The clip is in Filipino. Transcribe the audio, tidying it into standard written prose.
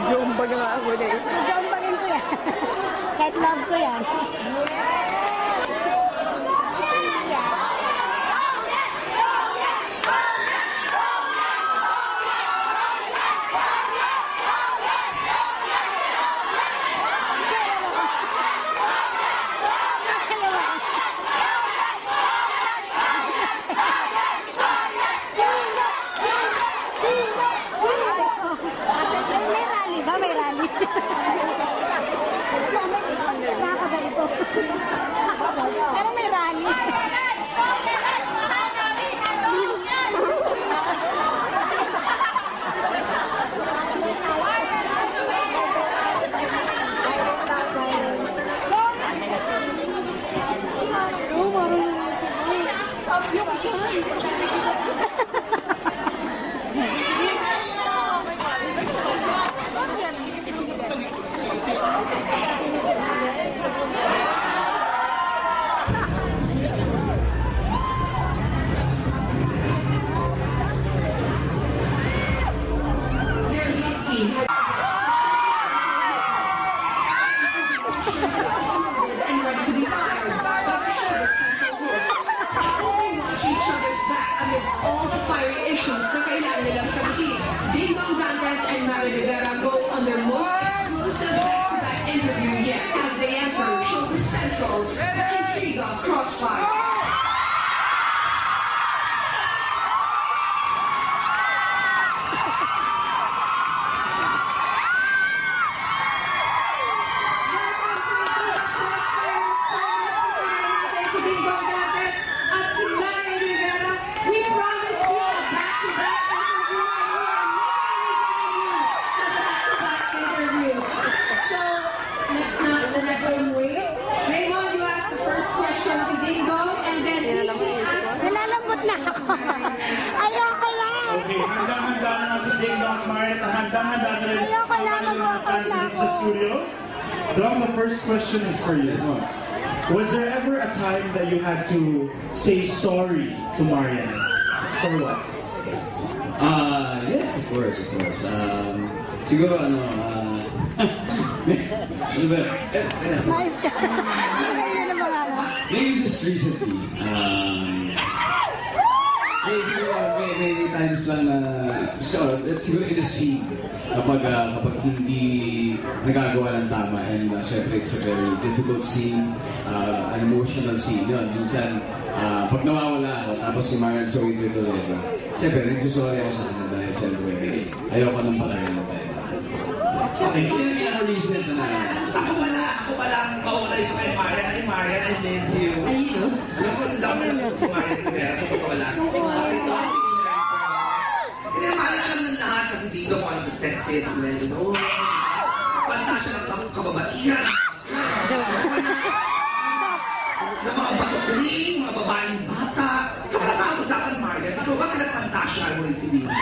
Jombag nga ako na isa. Jombagin ko yan. Kahit love ko yan. May rally. Nakakagalito. Pero may rally. Amidst all the fiery issues na kailangan nilang sagutin, Ding Dong Dantes and Mary Rivera go on their most exclusive back-to-back interview yet as they enter Showbiz Central's Intriga Crossfire. Nalalambot na ako. Ayoko lang. Okay, handang-handa na nga si Ding Dong Marian. Handang-handa na rin. Ayoko lang, mag-walkout na ako. Sa studio. Dong, the first question is for you. Was there ever a time that you had to say sorry to Marian? For what? Yes, of course. Siguro ano ba? Nice ka. Ayun na mga Maybe just recently. May times lang na siguro in a scene kapag hindi nagagawa ng tama, and syempre it's a very difficult scene, an emotional scene yun. Minsan pag nawawala ako tapos si Marian so into it ulit, syempre nagsusorry ako sa kanya dahil syempre ayoko nang patayin na tayo. Okay, yun yung pinaka-recent na Ako pala ang pauna ito kay Marian. Ay, Marian, I miss you. Ayun, no? Alam ko, ang dami na si Marian Rivera sa totoo lang. Hindi, Marian, alam ng lahat kasi dito kung ano the sexiest men, you know? Panta siya ng kababaihan. Ng mga batukuling, mga babaeng bata. Sa pala sa akin, Marian, ito ka pinagpanta siya mo rin si Dino.